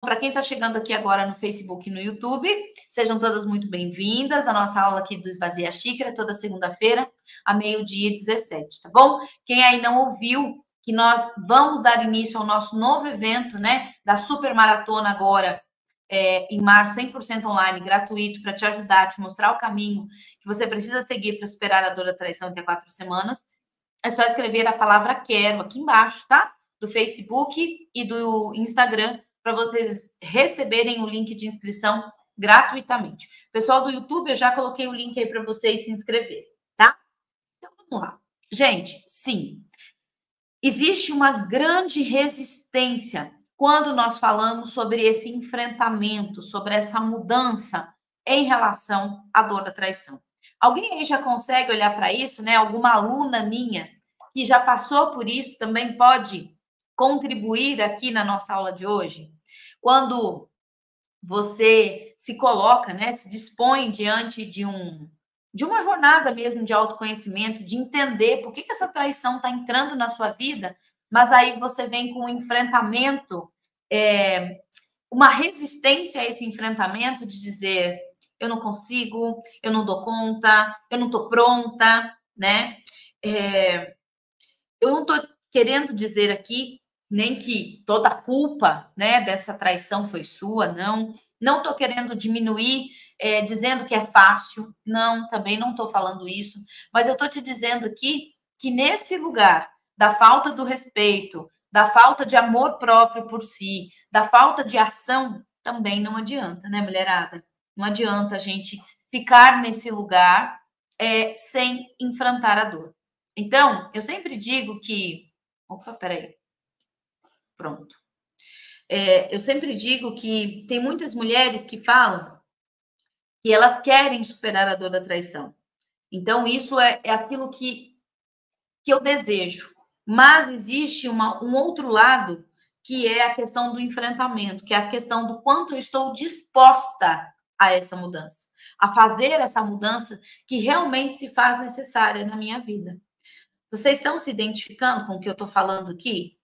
para quem está chegando aqui agora no Facebook e no YouTube, sejam todas muito bem-vindas. A nossa aula aqui do Esvazia a Xícara, toda segunda-feira, a 12h17, tá bom? Quem aí não ouviu, que nós vamos dar início ao nosso novo evento, né, da Super Maratona agora, em março, 100% online, gratuito, para te ajudar, te mostrar o caminho que você precisa seguir para superar a dor da traição até 4 semanas. É só escrever a palavra quero aqui embaixo, tá? Do Facebook e do Instagram, para vocês receberem o link de inscrição gratuitamente. Pessoal do YouTube, eu já coloquei o link aí para vocês se inscreverem, tá? Então, vamos lá. Gente, sim, existe uma grande resistência quando nós falamos sobre esse enfrentamento, sobre essa mudança em relação à dor da traição. Alguém aí já consegue olhar para isso, né? Alguma aluna minha que já passou por isso também pode contribuir aqui na nossa aula de hoje? Quando você se coloca, né, se dispõe diante de uma jornada mesmo de autoconhecimento, de entender por que essa traição está entrando na sua vida, mas aí você vem com um enfrentamento, uma resistência a esse enfrentamento de dizer, eu não consigo, eu não dou conta, eu não estou pronta, né? Eu não estou querendo dizer aqui nem que toda a culpa, né, dessa traição foi sua, não. Não estou querendo diminuir, dizendo que é fácil, não, também não estou falando isso, mas eu estou te dizendo aqui que nesse lugar da falta do respeito, da falta de amor próprio por si, da falta de ação, também não adianta, né, mulherada? Não adianta a gente ficar nesse lugar sem enfrentar a dor. Então, eu sempre digo que... Opa, peraí. Pronto. Eu sempre digo que tem muitas mulheres que falam que elas querem superar a dor da traição. Então, isso é aquilo que eu desejo. Mas existe um outro lado, que é a questão do enfrentamento, que é a questão do quanto eu estou disposta a essa mudança, a fazer essa mudança que realmente se faz necessária na minha vida. Vocês estão se identificando com o que eu estou falando aqui?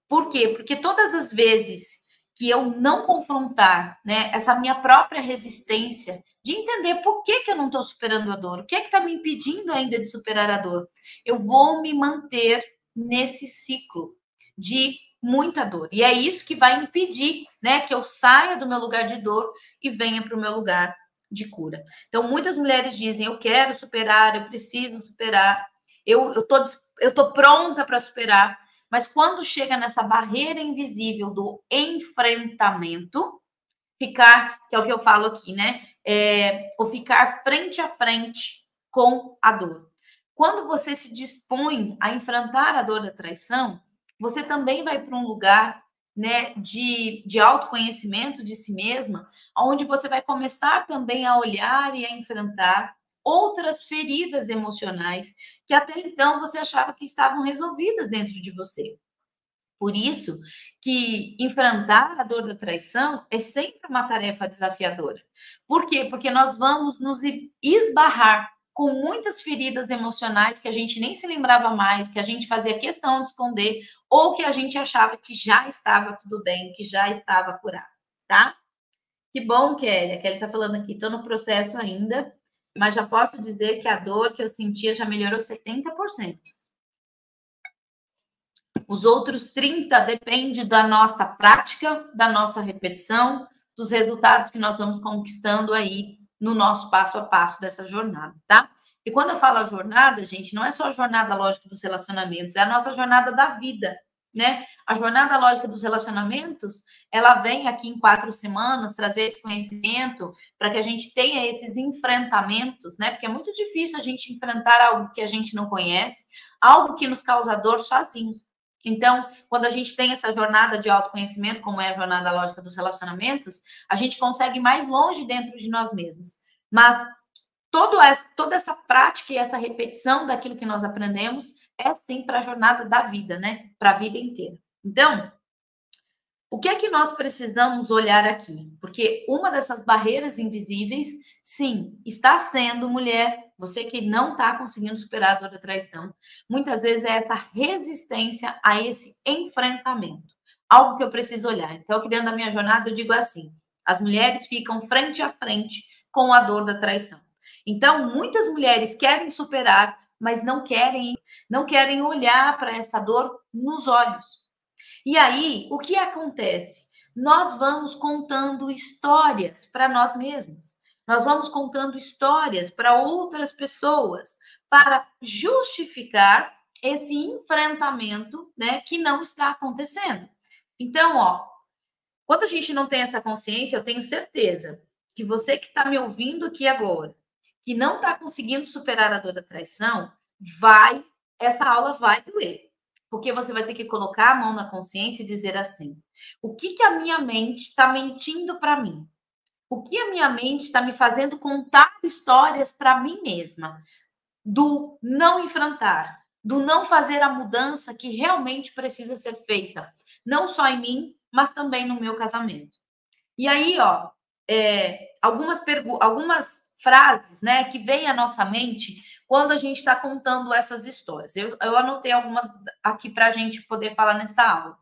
Por quê? Porque todas as vezes que eu não confrontar, né, essa minha própria resistência de entender por que eu não estou superando a dor, o que está me impedindo ainda de superar a dor, eu vou me manter nesse ciclo de muita dor. E é isso que vai impedir, né, que eu saia do meu lugar de dor e venha para o meu lugar de cura. Então, muitas mulheres dizem, eu quero superar, eu preciso superar, eu tô pronta para superar. Mas quando chega nessa barreira invisível do enfrentamento, ficar, que é o que eu falo aqui, né? O ficar frente a frente com a dor. Quando você se dispõe a enfrentar a dor da traição, você também vai para um lugar, né, de autoconhecimento de si mesma, onde você vai começar também a olhar e a enfrentar outras feridas emocionais que até então você achava que estavam resolvidas dentro de você. Por isso que enfrentar a dor da traição é sempre uma tarefa desafiadora. Por quê? Porque nós vamos nos esbarrar com muitas feridas emocionais que a gente nem se lembrava mais, que a gente fazia questão de esconder, ou que a gente achava que já estava tudo bem, que já estava curado, tá? Que bom, Kelly. A Kelly tá falando aqui, tô no processo ainda, mas já posso dizer que a dor que eu sentia já melhorou 70%. Os outros 30% depende da nossa prática, da nossa repetição, dos resultados que nós vamos conquistando aí no nosso passo a passo dessa jornada, tá? E quando eu falo a jornada, gente, não é só a jornada lógica dos relacionamentos, é a nossa jornada da vida, né? A jornada lógica dos relacionamentos, ela vem aqui em 4 semanas trazer esse conhecimento para que a gente tenha esses enfrentamentos, né? Porque é muito difícil a gente enfrentar algo que a gente não conhece, algo que nos causa dor sozinhos. Então, quando a gente tem essa jornada de autoconhecimento, como é a jornada lógica dos relacionamentos, a gente consegue ir mais longe dentro de nós mesmos. Mas toda essa prática e essa repetição daquilo que nós aprendemos é sim para a jornada da vida, né? Para a vida inteira. Então, o que é que nós precisamos olhar aqui? Porque uma dessas barreiras invisíveis, sim, está sendo, mulher, você que não está conseguindo superar a dor da traição, muitas vezes é essa resistência a esse enfrentamento. algo que eu preciso olhar. Então, aqui dentro da minha jornada, eu digo assim: as mulheres ficam frente a frente com a dor da traição. Então, muitas mulheres querem superar, mas não querem olhar para essa dor nos olhos. E aí, o que acontece? Nós vamos contando histórias para nós mesmos. Nós vamos contando histórias para outras pessoas para justificar esse enfrentamento, né, que não está acontecendo. Então, ó, quando a gente não tem essa consciência, eu tenho certeza que você que está me ouvindo aqui agora, que não está conseguindo superar a dor da traição, essa aula vai doer. Porque você vai ter que colocar a mão na consciência e dizer assim: o que a minha mente está mentindo para mim? O que a minha mente está me fazendo contar histórias para mim mesma? Do não enfrentar, do não fazer a mudança que realmente precisa ser feita, não só em mim, mas também no meu casamento. E aí, ó, algumas frases, né, que vêm à nossa mente quando a gente está contando essas histórias. Eu anotei algumas aqui para a gente poder falar nessa aula.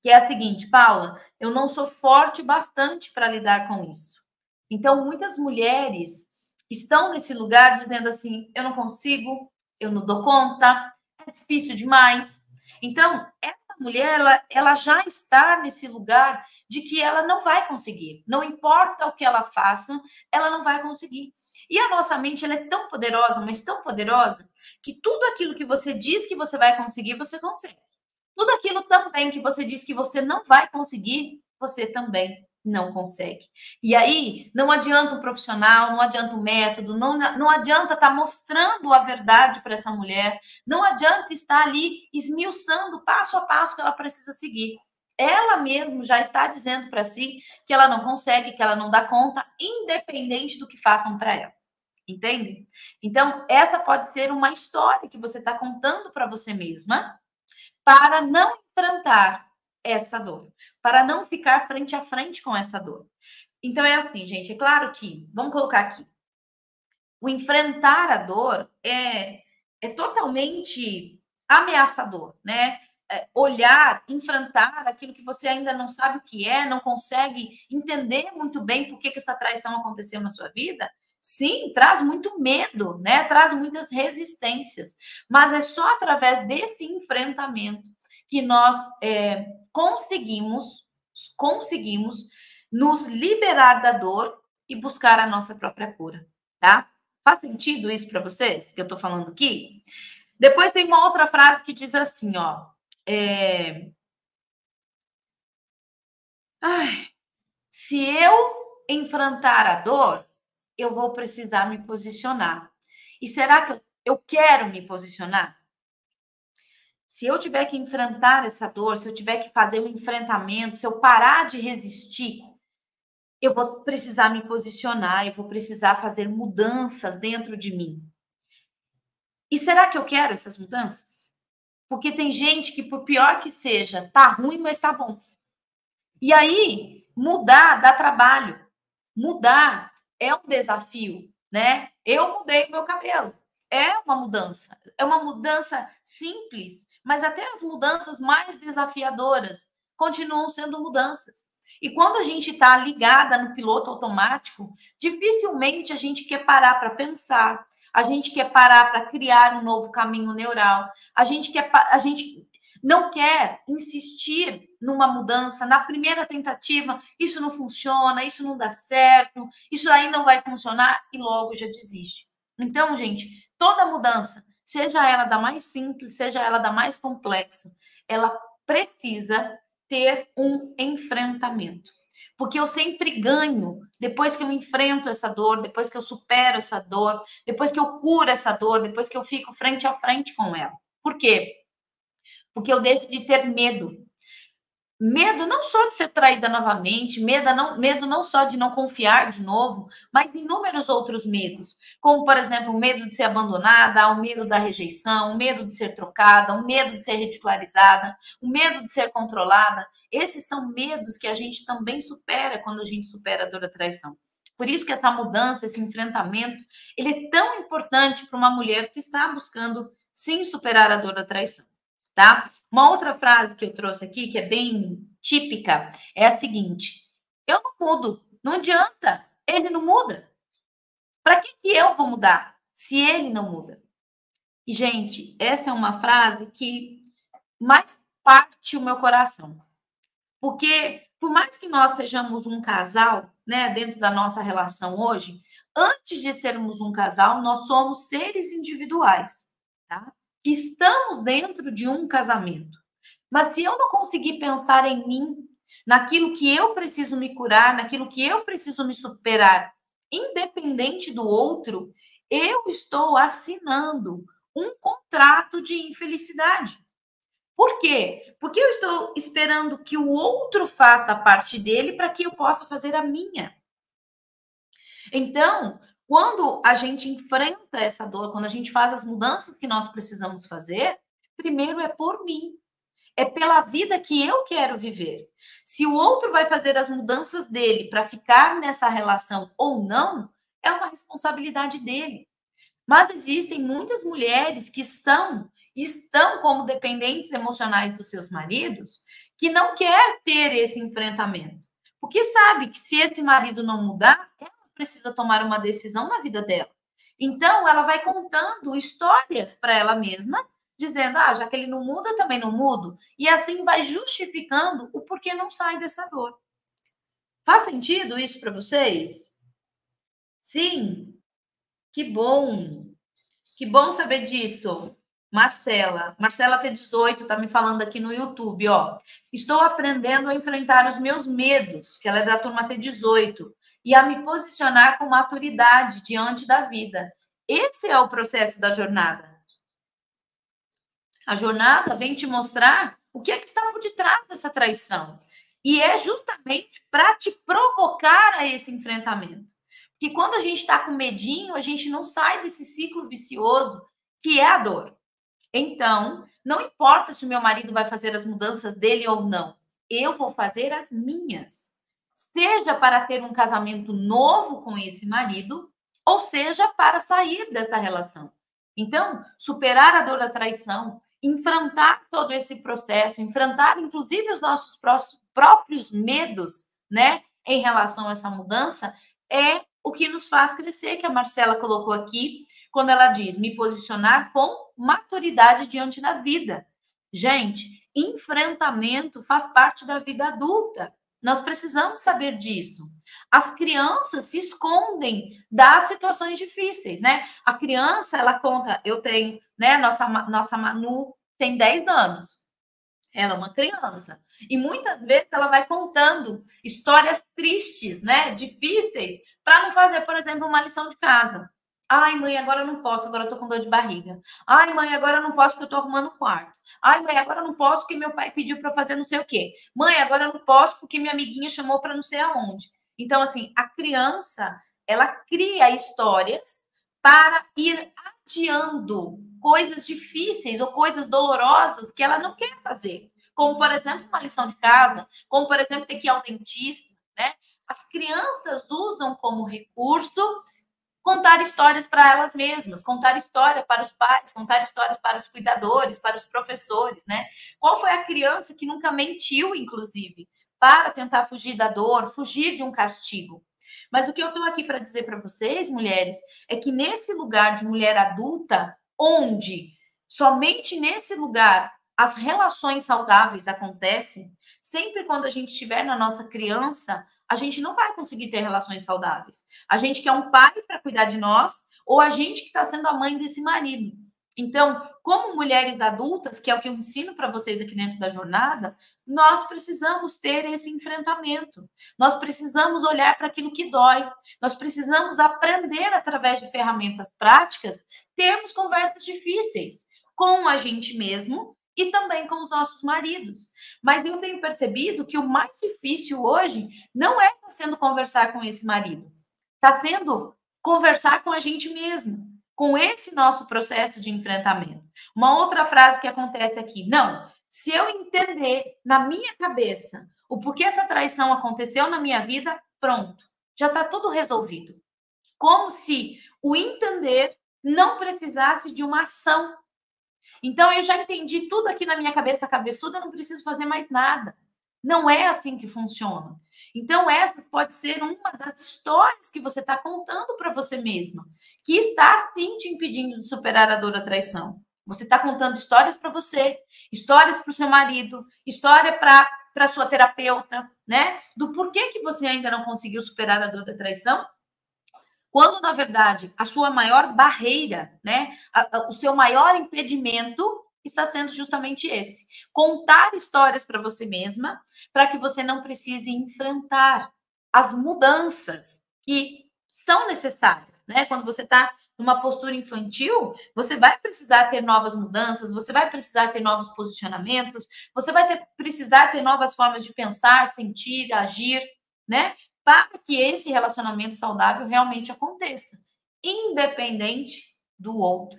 Que é a seguinte: Paula, eu não sou forte bastante para lidar com isso. Então, muitas mulheres estão nesse lugar dizendo assim: eu não consigo, eu não dou conta, é difícil demais. Então, essa mulher, ela já está nesse lugar de que ela não vai conseguir. Não importa o que ela faça, ela não vai conseguir. E a nossa mente, ela é tão poderosa, mas tão poderosa, que tudo aquilo que você diz que você vai conseguir, você consegue. Tudo aquilo também que você diz que você não vai conseguir, você também não consegue. E aí, não adianta um profissional, não adianta um método, não adianta estar mostrando a verdade para essa mulher, não adianta estar ali esmiuçando passo a passo que ela precisa seguir. Ela mesma já está dizendo para si que ela não consegue, que ela não dá conta, independente do que façam para ela. Entende? Então, essa pode ser uma história que você está contando para você mesma, para não enfrentar essa dor, para não ficar frente a frente com essa dor. Então é assim, gente, é claro que, vamos colocar aqui, o enfrentar a dor é totalmente ameaçador, né? Olhar, enfrentar aquilo que você ainda não sabe o que é, não consegue entender muito bem por que essa traição aconteceu na sua vida, sim, traz muito medo, né? Traz muitas resistências, mas é só através desse enfrentamento que nós conseguimos nos liberar da dor e buscar a nossa própria cura, tá? Faz sentido isso para vocês que eu estou falando aqui? Depois tem uma outra frase que diz assim, ó. Se eu enfrentar a dor, eu vou precisar me posicionar. E será que eu quero me posicionar? Se eu tiver que enfrentar essa dor, se eu tiver que fazer um enfrentamento, se eu parar de resistir, eu vou precisar me posicionar, eu vou precisar fazer mudanças dentro de mim. E será que eu quero essas mudanças? Porque tem gente que, por pior que seja, tá ruim, mas tá bom. E aí, mudar dá trabalho. Mudar é um desafio, né? Eu mudei o meu cabelo. É uma mudança. É uma mudança simples, mas até as mudanças mais desafiadoras continuam sendo mudanças. E quando a gente está ligada no piloto automático, dificilmente a gente quer parar para pensar, a gente quer parar para criar um novo caminho neural, a gente não quer insistir numa mudança na primeira tentativa, isso não funciona, isso não dá certo, isso aí não vai funcionar e logo já desiste. Então, gente, toda mudança, seja ela da mais simples, seja ela da mais complexa, ela precisa ter um enfrentamento. Porque eu sempre ganho depois que eu enfrento essa dor, depois que eu supero essa dor, depois que eu curo essa dor, depois que eu fico frente a frente com ela. Por quê? Porque eu deixo de ter medo. Medo não só de ser traída novamente, medo não só de não confiar de novo, mas inúmeros outros medos, como, por exemplo, o medo de ser abandonada, o medo da rejeição, o medo de ser trocada, o medo de ser ridicularizada, o medo de ser controlada. Esses são medos que a gente também supera quando a gente supera a dor da traição. Por isso que essa mudança, esse enfrentamento, ele é tão importante para uma mulher que está buscando, sim, superar a dor da traição, tá? Uma outra frase que eu trouxe aqui, que é bem típica, é a seguinte: eu não mudo, não adianta, ele não muda. Para que eu vou mudar se ele não muda? E, gente, essa é uma frase que mais parte o meu coração. Porque, por mais que nós sejamos um casal, né, dentro da nossa relação hoje, antes de sermos um casal, nós somos seres individuais, tá? Que estamos dentro de um casamento. Mas se eu não conseguir pensar em mim, naquilo que eu preciso me curar, naquilo que eu preciso me superar, independente do outro, eu estou assinando um contrato de infelicidade. Por quê? Porque eu estou esperando que o outro faça a parte dele para que eu possa fazer a minha. Então, quando a gente enfrenta essa dor, quando a gente faz as mudanças que nós precisamos fazer, primeiro é por mim. É pela vida que eu quero viver. Se o outro vai fazer as mudanças dele para ficar nessa relação ou não, é uma responsabilidade dele. Mas existem muitas mulheres que estão como dependentes emocionais dos seus maridos, que não quer ter esse enfrentamento. Porque sabe que se esse marido não mudar, ela precisa tomar uma decisão na vida dela. Então, ela vai contando histórias para ela mesma, dizendo: ah, já que ele não muda, eu também não mudo. E assim vai justificando o porquê não sai dessa dor. Faz sentido isso para vocês? Sim? Que bom! Que bom saber disso. Marcela T18 tá me falando aqui no YouTube, ó. Estou aprendendo a enfrentar os meus medos, que ela é da turma T18, e a me posicionar com maturidade diante da vida. Esse é o processo da jornada. A jornada vem te mostrar o que é que está por detrás dessa traição. E é justamente para te provocar a esse enfrentamento. Porque quando a gente está com medinho, a gente não sai desse ciclo vicioso que é a dor. Então, não importa se o meu marido vai fazer as mudanças dele ou não, eu vou fazer as minhas. Seja para ter um casamento novo com esse marido, ou seja para sair dessa relação. Então, superar a dor da traição, enfrentar todo esse processo, enfrentar inclusive os nossos próprios medos, né, em relação a essa mudança, é o que nos faz crescer, que a Marcela colocou aqui, quando ela diz me posicionar com maturidade diante da vida. Gente, enfrentamento faz parte da vida adulta. Nós precisamos saber disso. As crianças se escondem das situações difíceis, né? A criança, ela conta, eu tenho, né? Nossa Manu tem 10 anos. Ela é uma criança. E muitas vezes ela vai contando histórias tristes, né? Difíceis, para não fazer, por exemplo, uma lição de casa. Ai, mãe, agora eu não posso, agora eu tô com dor de barriga. Ai, mãe, agora eu não posso porque eu tô arrumando o quarto. Ai, mãe, agora eu não posso porque meu pai pediu para fazer não sei o quê. Mãe, agora eu não posso porque minha amiguinha chamou para não sei aonde. Então, assim, a criança, ela cria histórias para ir adiando coisas difíceis ou coisas dolorosas que ela não quer fazer. Como, por exemplo, uma lição de casa, como, por exemplo, ter que ir ao dentista, né? As crianças usam como recurso contar histórias para elas mesmas, contar história para os pais, contar histórias para os cuidadores, para os professores, né? Qual foi a criança que nunca mentiu, inclusive, para tentar fugir da dor, fugir de um castigo? Mas o que eu estou aqui para dizer para vocês, mulheres, é que nesse lugar de mulher adulta, onde somente nesse lugar as relações saudáveis acontecem, sempre quando a gente estiver na nossa criança, a gente não vai conseguir ter relações saudáveis. A gente quer um pai para cuidar de nós, ou a gente que está sendo a mãe desse marido. Então, como mulheres adultas, que é o que eu ensino para vocês aqui dentro da jornada, nós precisamos ter esse enfrentamento. Nós precisamos olhar para aquilo que dói. Nós precisamos aprender, através de ferramentas práticas, termos conversas difíceis com a gente mesmo e também com os nossos maridos. Mas eu tenho percebido que o mais difícil hoje não é estar sendo conversar com esse marido, está sendo conversar com a gente mesmo, com esse nosso processo de enfrentamento. Uma outra frase que acontece aqui, não, se eu entender na minha cabeça o porquê essa traição aconteceu na minha vida, pronto, já está tudo resolvido. Como se o entender não precisasse de uma ação. Então, eu já entendi tudo aqui na minha cabeça cabeçuda, eu não preciso fazer mais nada. Não é assim que funciona. Então, essa pode ser uma das histórias que você está contando para você mesma, que está sim te impedindo de superar a dor da traição. Você está contando histórias para você, histórias para o seu marido, história para sua terapeuta, né? Do porquê que você ainda não conseguiu superar a dor da traição, quando na verdade a sua maior barreira, né, o seu maior impedimento está sendo justamente esse: contar histórias para você mesma, para que você não precise enfrentar as mudanças que são necessárias, né? Quando você está numa postura infantil, você vai precisar ter novas mudanças, você vai precisar ter novos posicionamentos, você vai precisar ter novas formas de pensar, sentir, agir, né? Para que esse relacionamento saudável realmente aconteça, independente do outro.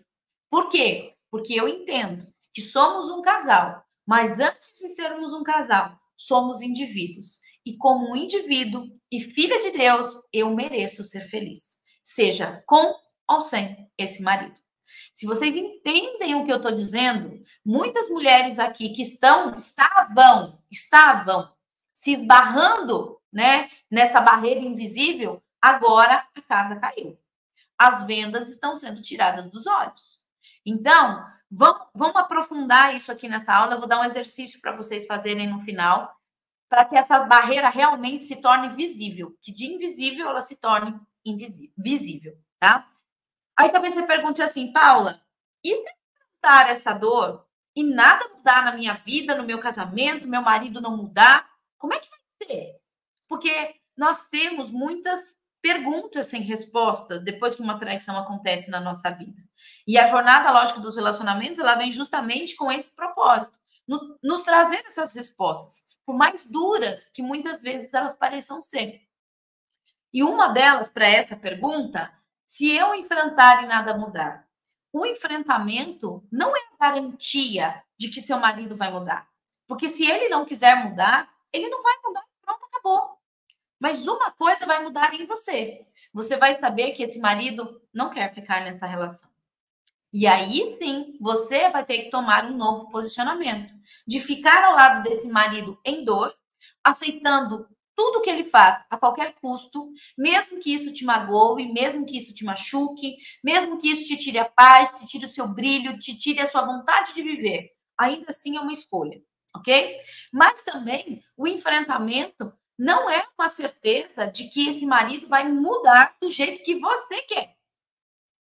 Por quê? Porque eu entendo que somos um casal, mas antes de sermos um casal, somos indivíduos. E como um indivíduo e filha de Deus, eu mereço ser feliz, seja com ou sem esse marido. Se vocês entendem o que eu estou dizendo, muitas mulheres aqui que estavam se esbarrando, né, nessa barreira invisível, agora a casa caiu. As vendas estão sendo tiradas dos olhos. Então, vamos aprofundar isso aqui nessa aula. Eu vou dar um exercício para vocês fazerem no final, para que essa barreira realmente se torne visível, que de invisível ela se torne visível, tá? Aí talvez você pergunte assim, Paula, e se eu enfrentar essa dor e nada mudar na minha vida, no meu casamento, meu marido não mudar, como é que vai ser? Porque nós temos muitas perguntas sem respostas depois que uma traição acontece na nossa vida. E a jornada lógica dos relacionamentos, ela vem justamente com esse propósito, nos trazer essas respostas, por mais duras que muitas vezes elas pareçam ser. E uma delas, para essa pergunta, se eu enfrentar e nada mudar, o enfrentamento não é a garantia de que seu marido vai mudar. Porque se ele não quiser mudar, ele não vai mudar, pronto, acabou. Mas uma coisa vai mudar em você. Você vai saber que esse marido não quer ficar nessa relação. E aí sim, você vai ter que tomar um novo posicionamento, de ficar ao lado desse marido em dor, aceitando tudo que ele faz a qualquer custo, mesmo que isso te magoe, mesmo que isso te machuque, mesmo que isso te tire a paz, te tire o seu brilho, te tire a sua vontade de viver. Ainda assim é uma escolha, ok? Mas também o enfrentamento não é uma certeza de que esse marido vai mudar do jeito que você quer.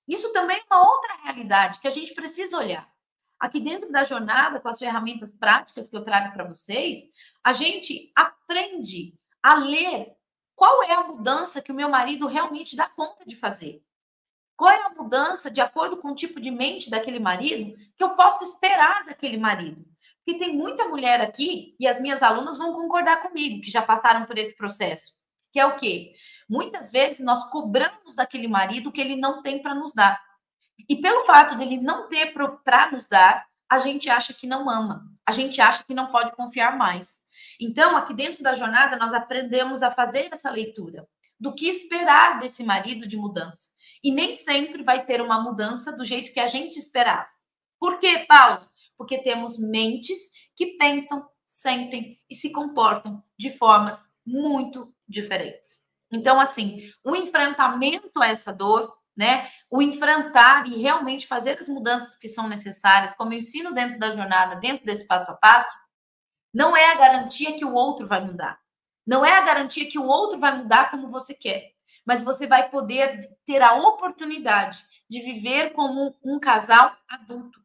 Isso também é uma outra realidade que a gente precisa olhar. Aqui dentro da jornada, com as ferramentas práticas que eu trago para vocês, a gente aprende a ler qual é a mudança que o meu marido realmente dá conta de fazer. Qual é a mudança, de acordo com o tipo de mente daquele marido, que eu posso esperar daquele marido. Porque tem muita mulher aqui, e as minhas alunas vão concordar comigo, que já passaram por esse processo, que é o quê? Muitas vezes nós cobramos daquele marido o que ele não tem para nos dar. E pelo fato dele não ter para nos dar, a gente acha que não ama, a gente acha que não pode confiar mais. Então, aqui dentro da jornada, nós aprendemos a fazer essa leitura do que esperar desse marido de mudança. E nem sempre vai ser uma mudança do jeito que a gente esperava. Por quê, Paulo? Porque temos mentes que pensam, sentem e se comportam de formas muito diferentes. Então, assim, o enfrentamento a essa dor, né? O enfrentar e realmente fazer as mudanças que são necessárias, como eu ensino dentro da jornada, dentro desse passo a passo, não é a garantia que o outro vai mudar. Não é a garantia que o outro vai mudar como você quer. Mas você vai poder ter a oportunidade de viver como um casal adulto.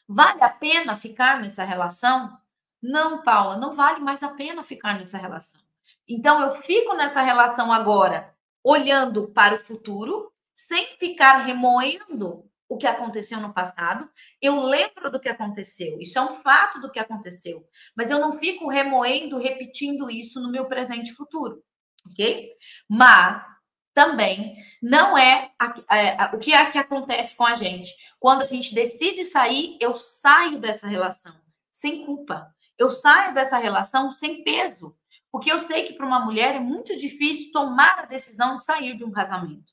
Vale a pena ficar nessa relação? Não, Paula, não vale mais a pena ficar nessa relação. Então, eu fico nessa relação agora, olhando para o futuro, sem ficar remoendo o que aconteceu no passado. Eu lembro do que aconteceu, isso é um fato do que aconteceu, mas eu não fico remoendo, repetindo isso no meu presente e futuro, ok? Mas também não é o que é que acontece com a gente. Quando a gente decide sair, eu saio dessa relação sem culpa. Eu saio dessa relação sem peso. Porque eu sei que para uma mulher é muito difícil tomar a decisão de sair de um casamento.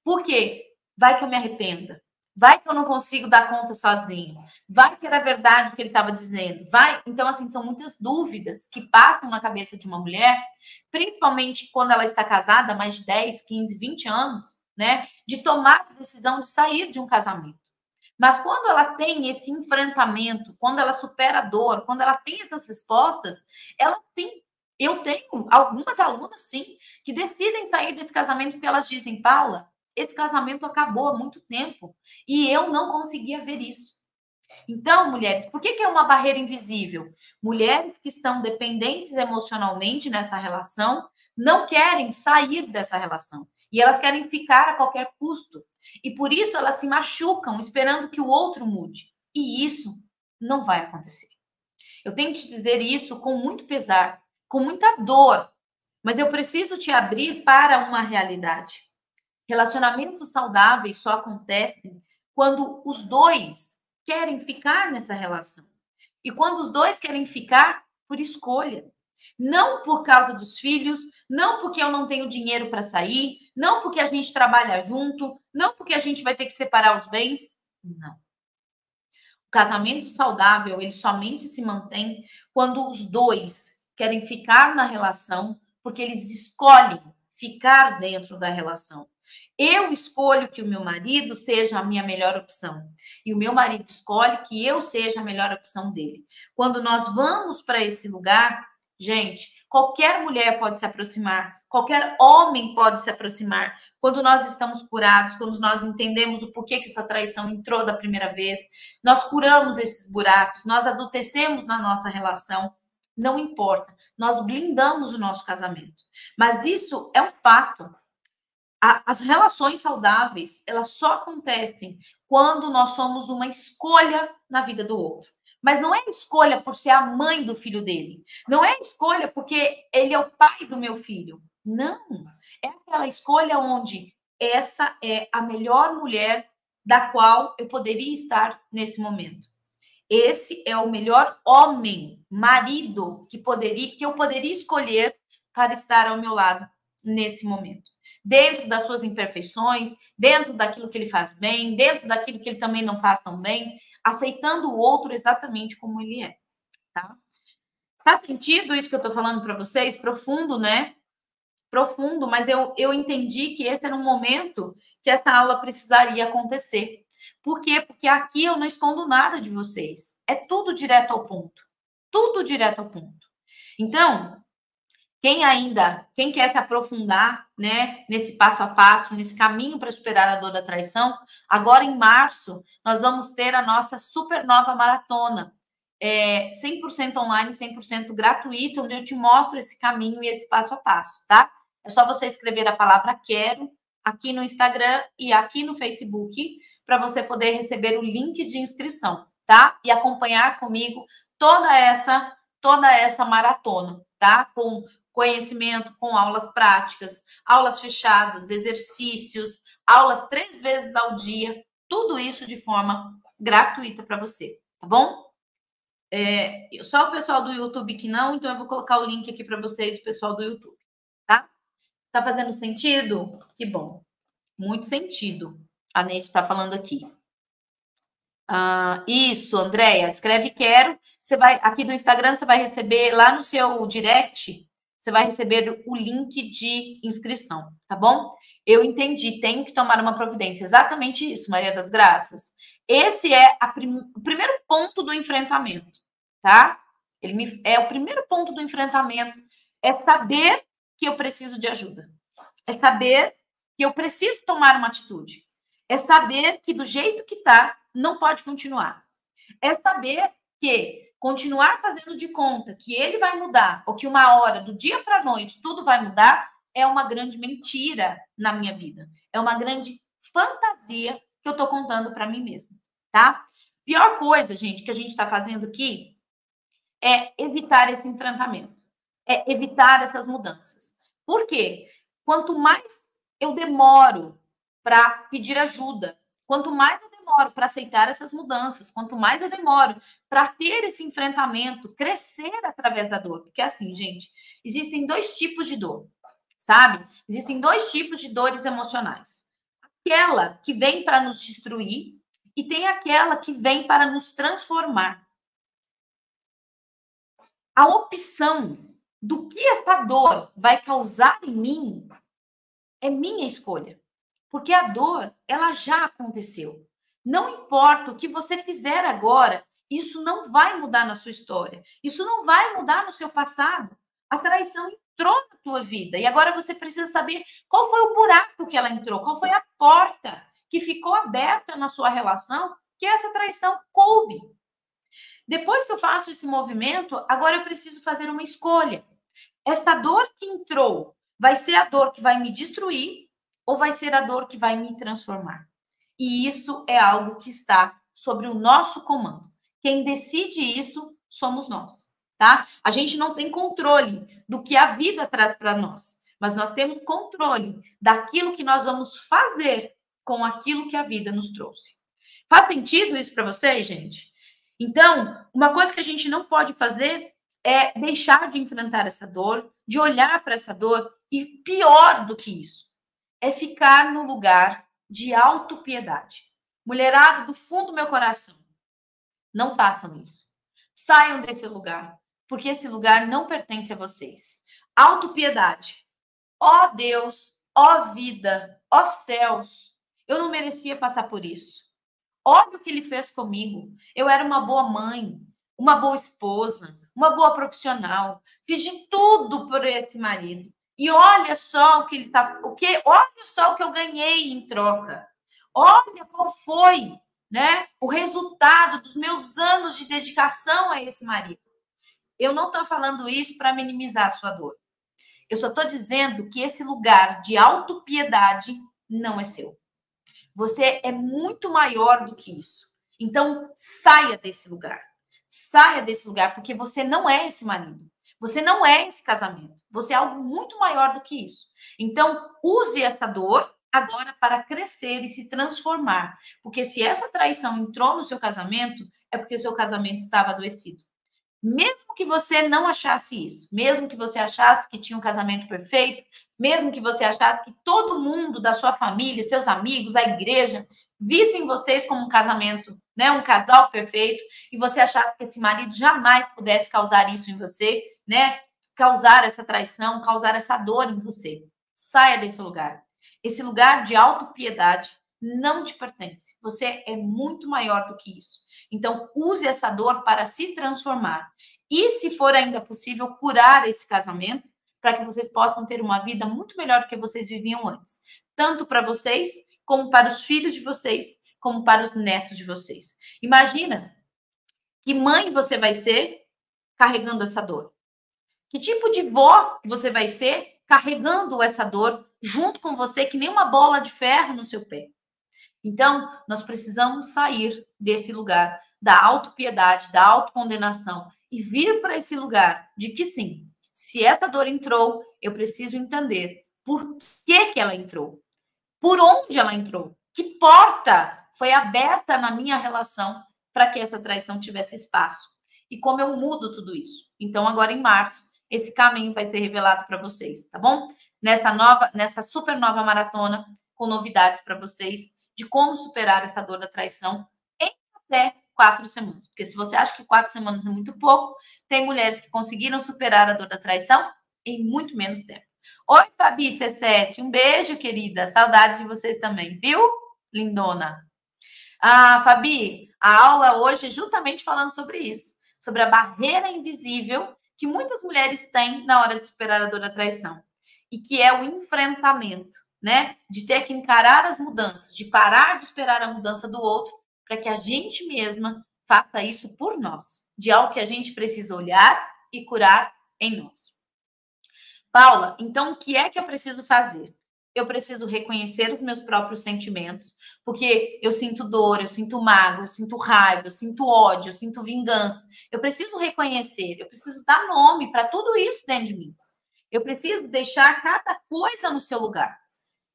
Por quê? Vai que eu me arrependa. Vai que eu não consigo dar conta sozinho. Vai que era verdade o que ele estava dizendo. Vai. Então, assim, são muitas dúvidas que passam na cabeça de uma mulher, principalmente quando ela está casada há mais de 10, 15, 20 anos, né? De tomar a decisão de sair de um casamento. Mas quando ela tem esse enfrentamento, quando ela supera a dor, quando ela tem essas respostas, ela sim. Eu tenho algumas alunas, sim, que decidem sair desse casamento porque elas dizem, Paula, esse casamento acabou há muito tempo e eu não conseguia ver isso. Então, mulheres, por que é uma barreira invisível? Mulheres que estão dependentes emocionalmente nessa relação não querem sair dessa relação e elas querem ficar a qualquer custo. E por isso elas se machucam esperando que o outro mude. E isso não vai acontecer. Eu tenho que te dizer isso com muito pesar, com muita dor, mas eu preciso te abrir para uma realidade. Relacionamentos saudáveis só acontecem quando os dois querem ficar nessa relação. E quando os dois querem ficar por escolha. Não por causa dos filhos, não porque eu não tenho dinheiro para sair, não porque a gente trabalha junto, não porque a gente vai ter que separar os bens. Não. O casamento saudável, ele somente se mantém quando os dois querem ficar na relação, porque eles escolhem ficar dentro da relação. Eu escolho que o meu marido seja a minha melhor opção. E o meu marido escolhe que eu seja a melhor opção dele. Quando nós vamos para esse lugar, gente, qualquer mulher pode se aproximar, qualquer homem pode se aproximar. Quando nós estamos curados, quando nós entendemos o porquê que essa traição entrou da primeira vez, nós curamos esses buracos, nós adultecemos na nossa relação. Não importa, nós blindamos o nosso casamento. Mas isso é um fato. As relações saudáveis, elas só acontecem quando nós somos uma escolha na vida do outro. Mas não é escolha por ser a mãe do filho dele. Não é escolha porque ele é o pai do meu filho. Não. É aquela escolha onde essa é a melhor mulher da qual eu poderia estar nesse momento. Esse é o melhor homem, marido que eu poderia escolher para estar ao meu lado nesse momento. Dentro das suas imperfeições, dentro daquilo que ele faz bem, dentro daquilo que ele também não faz tão bem, aceitando o outro exatamente como ele é, tá? Faz sentido isso que eu estou falando para vocês? Profundo, né? Profundo, mas eu entendi que esse era um momento que essa aula precisaria acontecer. Por quê? Porque aqui eu não escondo nada de vocês. É tudo direto ao ponto. Tudo direto ao ponto. Então, quem quer se aprofundar, né, nesse passo a passo, nesse caminho para superar a dor da traição, agora em março, nós vamos ter a nossa super nova maratona. 100% online, 100% gratuito, onde eu te mostro esse caminho e esse passo a passo, tá? É só você escrever a palavra quero aqui no Instagram e aqui no Facebook para você poder receber o link de inscrição, tá? E acompanhar comigo toda essa maratona, tá? Com conhecimento, com aulas práticas, aulas fechadas, exercícios, aulas 3 vezes ao dia, tudo isso de forma gratuita para você, tá bom? Só o pessoal do YouTube que não, então eu vou colocar o link aqui para vocês, o pessoal do YouTube, tá? Tá fazendo sentido? Que bom. Muito sentido. A Neide está falando aqui. Isso, Andréia, escreve quero. Você vai aqui no Instagram, você vai receber lá no seu direct, você vai receber o link de inscrição, tá bom? Eu entendi, tenho que tomar uma providência. Exatamente isso, Maria das Graças. Esse é o primeiro ponto do enfrentamento, tá? É o primeiro ponto do enfrentamento, é saber que eu preciso de ajuda. É saber que eu preciso tomar uma atitude. É saber que do jeito que tá, não pode continuar. É saber que continuar fazendo de conta que ele vai mudar, ou que uma hora, do dia para a noite, tudo vai mudar, é uma grande mentira na minha vida. É uma grande fantasia que eu estou contando para mim mesma, tá? Pior coisa, gente, que a gente está fazendo aqui é evitar esse enfrentamento, é evitar essas mudanças. Por quê? Quanto mais eu demoro para pedir ajuda, quanto mais eu demoro para aceitar essas mudanças, quanto mais eu demoro para ter esse enfrentamento, crescer através da dor. Porque assim, gente, existem 2 tipos de dor, sabe? Existem 2 tipos de dores emocionais. Aquela que vem para nos destruir, e tem aquela que vem para nos transformar. A opção do que essa dor vai causar em mim é minha escolha. Porque a dor, ela já aconteceu. Não importa o que você fizer agora, isso não vai mudar na sua história. Isso não vai mudar no seu passado. A traição entrou na tua vida e agora você precisa saber qual foi o buraco que ela entrou, qual foi a porta que ficou aberta na sua relação que essa traição coube. Depois que eu faço esse movimento, agora eu preciso fazer uma escolha. Essa dor que entrou vai ser a dor que vai me destruir ou vai ser a dor que vai me transformar? E isso é algo que está sobre o nosso comando. Quem decide isso somos nós, tá? A gente não tem controle do que a vida traz para nós, mas nós temos controle daquilo que nós vamos fazer com aquilo que a vida nos trouxe. Faz sentido isso para vocês, gente? Então, uma coisa que a gente não pode fazer é deixar de enfrentar essa dor, de olhar para essa dor, e pior do que isso, é ficar no lugar de autopiedade. Mulherada do fundo do meu coração, não façam isso. Saiam desse lugar, porque esse lugar não pertence a vocês. Autopiedade. Ó Deus, ó vida, ó céus, eu não merecia passar por isso. Olha o que ele fez comigo. Eu era uma boa mãe, uma boa esposa, uma boa profissional. Fiz de tudo por esse marido. E olha só o que ele tá, olha só o que eu ganhei em troca. Olha qual foi, né, o resultado dos meus anos de dedicação a esse marido. Eu não estou falando isso para minimizar a sua dor. Eu só estou dizendo que esse lugar de autopiedade não é seu. Você é muito maior do que isso. Então, saia desse lugar. Saia desse lugar, porque você não é esse marido. Você não é esse casamento. Você é algo muito maior do que isso. Então, use essa dor agora para crescer e se transformar. Porque se essa traição entrou no seu casamento, é porque seu casamento estava adoecido. Mesmo que você não achasse isso, mesmo que você achasse que tinha um casamento perfeito, mesmo que você achasse que todo mundo da sua família, seus amigos, a igreja, vissem vocês como um casamento, né, um casal perfeito, e você achasse que esse marido jamais pudesse causar isso em você, né, causar essa traição, causar essa dor em você. Saia desse lugar. Esse lugar de autopiedade não te pertence. Você é muito maior do que isso. Então, use essa dor para se transformar. E, se for ainda possível, curar esse casamento para que vocês possam ter uma vida muito melhor do que vocês viviam antes. Tanto para vocês, como para os filhos de vocês, como para os netos de vocês. Imagina que mãe você vai ser carregando essa dor. Que tipo de vó você vai ser carregando essa dor junto com você, que nem uma bola de ferro no seu pé. Então, nós precisamos sair desse lugar da autopiedade, da autocondenação e vir para esse lugar de que sim, se essa dor entrou, eu preciso entender por que ela entrou, por onde ela entrou, que porta foi aberta na minha relação para que essa traição tivesse espaço e como eu mudo tudo isso. Então, agora em março, esse caminho vai ser revelado para vocês, tá bom? Nessa super nova maratona com novidades para vocês de como superar essa dor da traição em até 4 semanas. Porque se você acha que 4 semanas é muito pouco, tem mulheres que conseguiram superar a dor da traição em muito menos tempo. Oi, Fabi T7, um beijo, querida. Saudade de vocês também, viu? Lindona. Ah, Fabi, a aula hoje é justamente falando sobre isso, sobre a barreira invisível que muitas mulheres têm na hora de superar a dor da traição. E que é o enfrentamento, né? De ter que encarar as mudanças, de parar de esperar a mudança do outro, para que a gente mesma faça isso por nós, de algo que a gente precisa olhar e curar em nós. Paula, então o que é que eu preciso fazer? Eu preciso reconhecer os meus próprios sentimentos, porque eu sinto dor, eu sinto mágoa, eu sinto raiva, eu sinto ódio, eu sinto vingança. Eu preciso reconhecer, eu preciso dar nome para tudo isso dentro de mim. Eu preciso deixar cada coisa no seu lugar.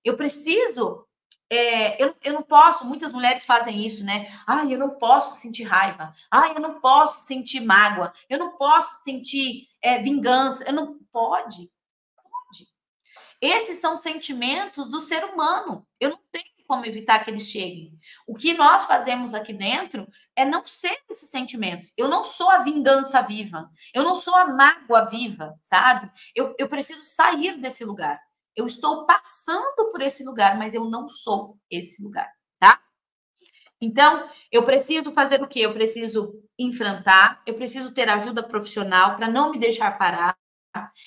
Eu preciso. Eu não posso, muitas mulheres fazem isso, né? Eu não posso sentir raiva. Eu não posso sentir mágoa. Eu não posso sentir vingança. Eu não pode. Esses são sentimentos do ser humano. Eu não tenho que como evitar que eles cheguem. O que nós fazemos aqui dentro é não ser esses sentimentos. Eu não sou a vingança viva. Eu não sou a mágoa viva, sabe? Eu preciso sair desse lugar. Eu estou passando por esse lugar, mas eu não sou esse lugar, tá? Então, eu preciso fazer o quê? Eu preciso enfrentar, eu preciso ter ajuda profissional para não me deixar parar.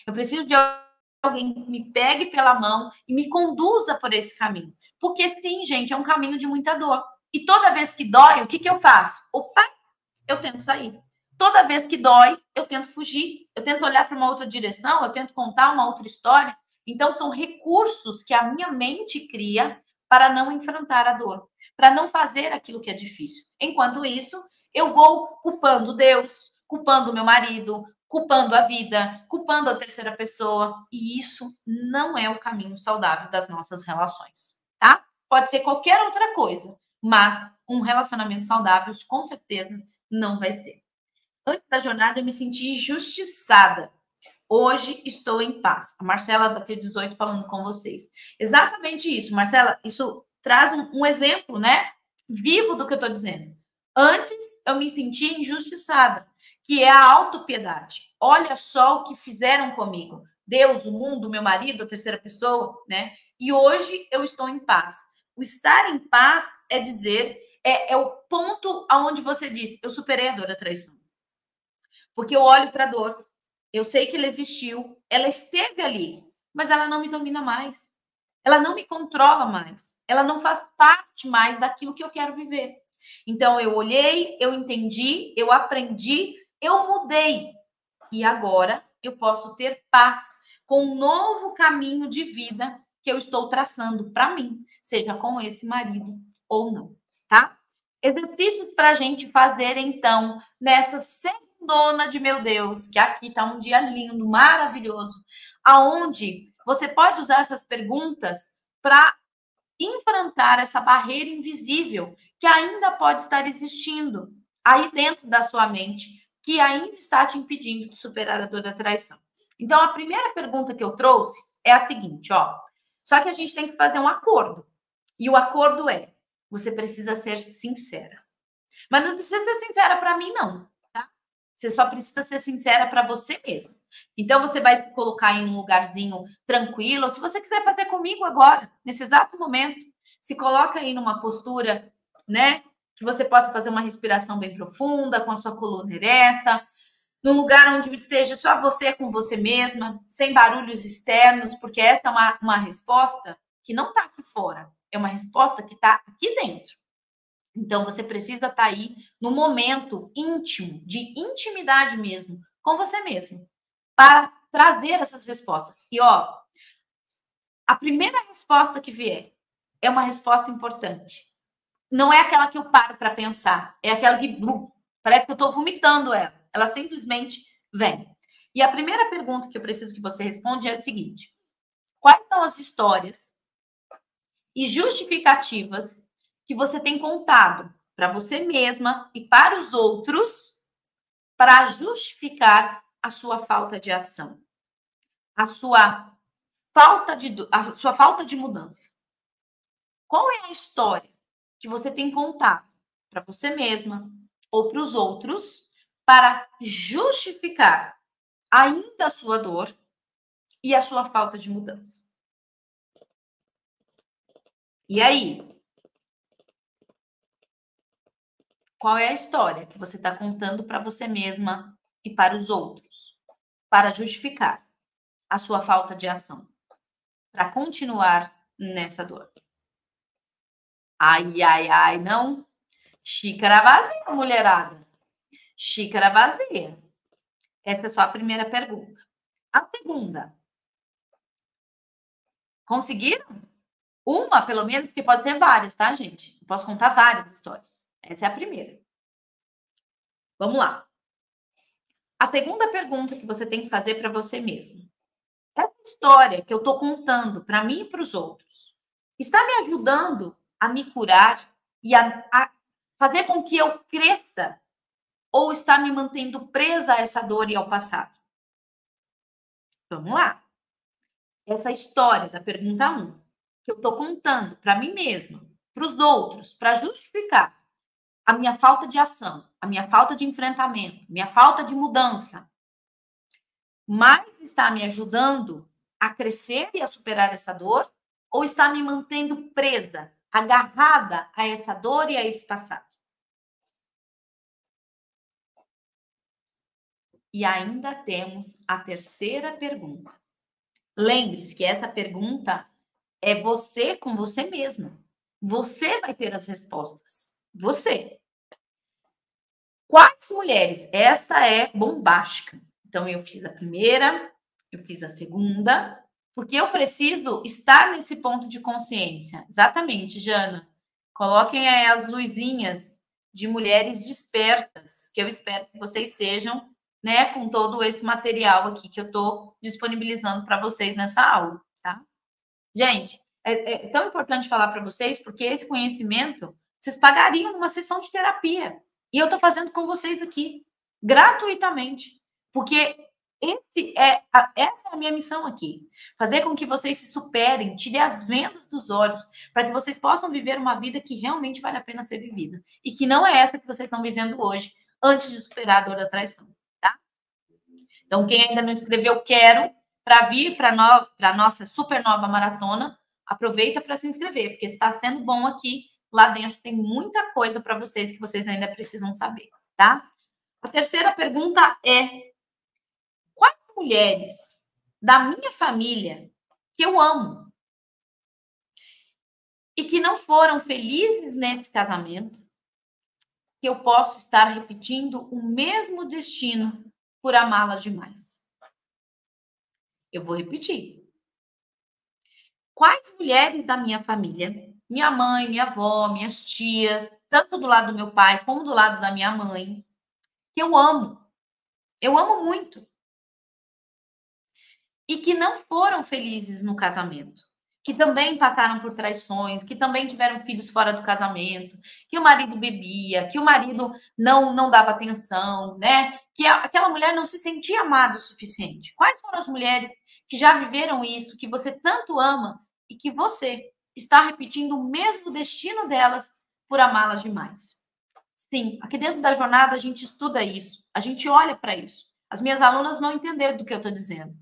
Eu preciso de alguém que me pegue pela mão e me conduza por esse caminho. Porque sim, gente, é um caminho de muita dor. E toda vez que dói, o que eu faço? Opa, eu tento sair. Toda vez que dói, eu tento fugir. Eu tento olhar para uma outra direção, eu tento contar uma outra história. Então, são recursos que a minha mente cria para não enfrentar a dor, para não fazer aquilo que é difícil. Enquanto isso, eu vou culpando Deus, culpando meu marido, culpando a vida, culpando a terceira pessoa, e isso não é o caminho saudável das nossas relações, tá? Pode ser qualquer outra coisa, mas um relacionamento saudável, com certeza, não vai ser. Antes da jornada, eu me senti injustiçada. Hoje estou em paz. A Marcela da T18 falando com vocês. Exatamente isso, Marcela. Isso traz um exemplo, né? Vivo do que eu estou dizendo. Antes eu me sentia injustiçada, que é a autopiedade. Olha só o que fizeram comigo. Deus, o mundo, meu marido, a terceira pessoa, né? E hoje eu estou em paz. O estar em paz é dizer, é o ponto aonde você diz, eu superei a dor da traição. Porque eu olho para a dor, eu sei que ela existiu, ela esteve ali, mas ela não me domina mais. Ela não me controla mais. Ela não faz parte mais daquilo que eu quero viver. Então, eu olhei, eu entendi, eu aprendi, eu mudei. E agora eu posso ter paz com um novo caminho de vida que eu estou traçando para mim, seja com esse marido ou não, tá? Exercícios para a gente fazer, então, nessa segundona de meu Deus, que aqui tá um dia lindo, maravilhoso, aonde você pode usar essas perguntas para enfrentar essa barreira invisível que ainda pode estar existindo aí dentro da sua mente, que ainda está te impedindo de superar a dor da traição. Então, a primeira pergunta que eu trouxe é a seguinte, ó. Só que a gente tem que fazer um acordo. E o acordo é: você precisa ser sincera. Mas não precisa ser sincera para mim, não. Tá? Você só precisa ser sincera para você mesmo. Então, você vai se colocar em um lugarzinho tranquilo. Ou se você quiser fazer comigo agora, nesse exato momento, se coloca aí numa postura, né? Que você possa fazer uma respiração bem profunda, com a sua coluna ereta, num lugar onde esteja só você com você mesma, sem barulhos externos, porque essa é uma resposta que não está aqui fora, é uma resposta que está aqui dentro. Então, você precisa estar aí no momento íntimo, de intimidade mesmo, com você mesmo, para trazer essas respostas. E, ó, a primeira resposta que vier é uma resposta importante. Não é aquela que eu paro para pensar, é aquela que parece que eu estou vomitando ela. Ela simplesmente vem. E a primeira pergunta que eu preciso que você responda é a seguinte: quais são as histórias e justificativas que você tem contado para você mesma e para os outros para justificar a sua falta de ação, a sua falta de mudança? Qual é a história que você tem contado para você mesma ou para os outros para justificar ainda a sua dor e a sua falta de mudança? E aí? Qual é a história que você está contando para você mesma e para os outros para justificar a sua falta de ação, para continuar nessa dor? Ai, ai, ai, não? Xícara vazia, mulherada. Xícara vazia. Essa é só a primeira pergunta. A segunda. Conseguiram? Uma, pelo menos, porque pode ser várias, tá, gente? Eu posso contar várias histórias. Essa é a primeira. Vamos lá. A segunda pergunta que você tem que fazer para você mesmo. Essa história que eu estou contando para mim e para os outros está me ajudando a me curar e a fazer com que eu cresça ou está me mantendo presa a essa dor e ao passado? Vamos lá. Essa história da pergunta 1, que eu estou contando para mim mesma para os outros, para justificar a minha falta de ação, a minha falta de enfrentamento, minha falta de mudança, mais está me ajudando a crescer e a superar essa dor, ou está me mantendo presa, agarrada a essa dor e a esse passado? E ainda temos a terceira pergunta. Lembre-se que essa pergunta é você com você mesma. Você vai ter as respostas. Você. Quais mulheres? Essa é bombástica. Então, eu fiz a primeira, eu fiz a segunda, porque eu preciso estar nesse ponto de consciência. Exatamente, Jana. Coloquem aí as luzinhas de mulheres despertas, que eu espero que vocês sejam, né, com todo esse material aqui que eu estou disponibilizando para vocês nessa aula, tá? Gente, é tão importante falar para vocês, porque esse conhecimento vocês pagariam numa sessão de terapia. E eu estou fazendo com vocês aqui, gratuitamente. Porque essa é a minha missão aqui. Fazer com que vocês se superem, tirem as vendas dos olhos, para que vocês possam viver uma vida que realmente vale a pena ser vivida. E que não é essa que vocês estão vivendo hoje, antes de superar a dor da traição, tá? Então, quem ainda não escreveu, quero, para vir para a nossa super nova maratona, aproveita para se inscrever, porque está sendo bom aqui. Lá dentro tem muita coisa para vocês que vocês ainda precisam saber, tá? A terceira pergunta é: quais mulheres da minha família que eu amo e que não foram felizes nesse casamento, que eu posso estar repetindo o mesmo destino por amá-las demais? Eu vou repetir. Quais mulheres da minha família, minha mãe, minha avó, minhas tias, tanto do lado do meu pai como do lado da minha mãe, que eu amo muito, e que não foram felizes no casamento, que também passaram por traições, que também tiveram filhos fora do casamento, que o marido bebia, que o marido não dava atenção, né? Que aquela mulher não se sentia amada o suficiente. Quais foram as mulheres que já viveram isso, que você tanto ama e que você está repetindo o mesmo destino delas por amá-las demais? Sim, aqui dentro da jornada a gente estuda isso, a gente olha para isso. As minhas alunas vão entender do que eu estou dizendo.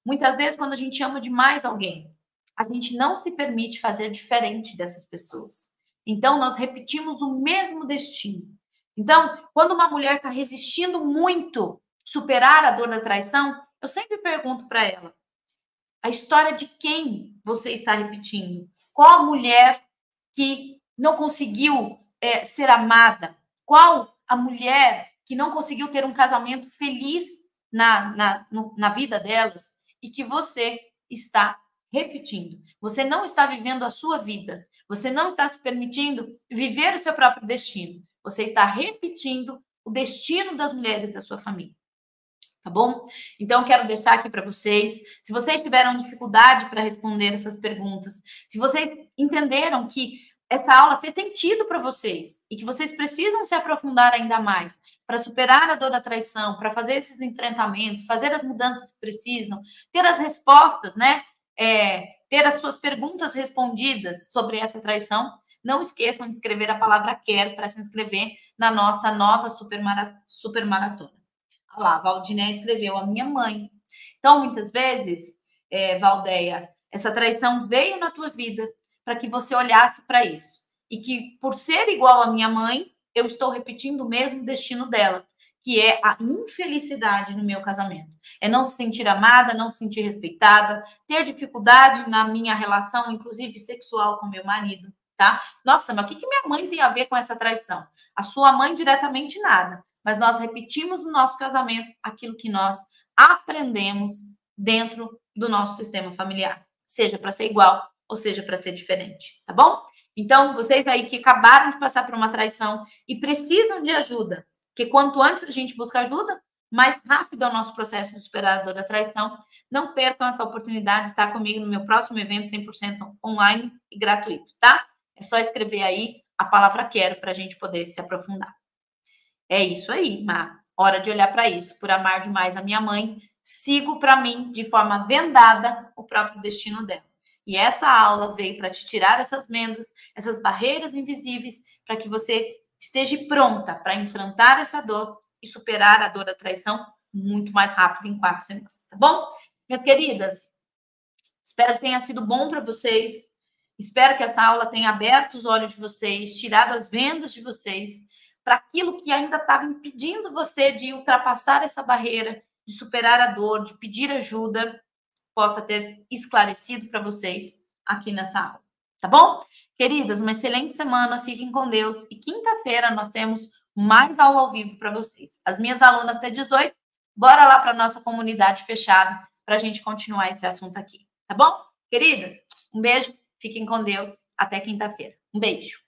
Muitas vezes, quando a gente ama demais alguém, a gente não se permite fazer diferente dessas pessoas. Então, nós repetimos o mesmo destino. Então, quando uma mulher está resistindo muito superar a dor da traição, eu sempre pergunto para ela: a história de quem você está repetindo? Qual a mulher que não conseguiu ser amada? Qual a mulher que não conseguiu ter um casamento feliz na vida delas e que você está repetindo? Você não está vivendo a sua vida. Você não está se permitindo viver o seu próprio destino. Você está repetindo o destino das mulheres da sua família. Tá bom? Então, quero deixar aqui para vocês. Se vocês tiveram dificuldade para responder essas perguntas, se vocês entenderam que essa aula fez sentido para vocês e que vocês precisam se aprofundar ainda mais para superar a dor da traição, para fazer esses enfrentamentos, fazer as mudanças que precisam, ter as respostas, né? Ter as suas perguntas respondidas sobre essa traição, não esqueçam de escrever a palavra quero para se inscrever na nossa nova super maratona. Olha lá, Valdiné escreveu: a minha mãe. Então, muitas vezes, Valdeia, essa traição veio na tua vida para que você olhasse para isso. E que, por ser igual à minha mãe, eu estou repetindo o mesmo destino dela, que é a infelicidade no meu casamento. É não se sentir amada, não se sentir respeitada, ter dificuldade na minha relação, inclusive sexual, com meu marido, tá? Nossa, mas o que minha mãe tem a ver com essa traição? A sua mãe diretamente nada. Mas nós repetimos no nosso casamento aquilo que nós aprendemos dentro do nosso sistema familiar, seja para ser igual ou seja para ser diferente, tá bom? Então, vocês aí que acabaram de passar por uma traição e precisam de ajuda, porque quanto antes a gente busca ajuda, mais rápido é o nosso processo de superar a dor da traição. Não percam essa oportunidade de estar comigo no meu próximo evento 100% online e gratuito, tá? É só escrever aí a palavra quero para a gente poder se aprofundar. É isso aí, Má. Hora de olhar para isso. Por amar demais a minha mãe, sigo para mim, de forma vendada, o próprio destino dela. E essa aula veio para te tirar essas vendas, essas barreiras invisíveis, para que você esteja pronta para enfrentar essa dor e superar a dor da traição muito mais rápido em 4 semanas, tá bom? Minhas queridas, espero que tenha sido bom para vocês. Espero que essa aula tenha aberto os olhos de vocês, tirado as vendas de vocês, para aquilo que ainda estava impedindo você de ultrapassar essa barreira, de superar a dor, de pedir ajuda, possa ter esclarecido para vocês aqui nessa aula. Tá bom? Queridas, uma excelente semana, fiquem com Deus. E quinta-feira nós temos mais aula ao vivo para vocês. As minhas alunas T18, bora lá para a nossa comunidade fechada para a gente continuar esse assunto aqui. Tá bom? Queridas, um beijo, fiquem com Deus. Até quinta-feira. Um beijo.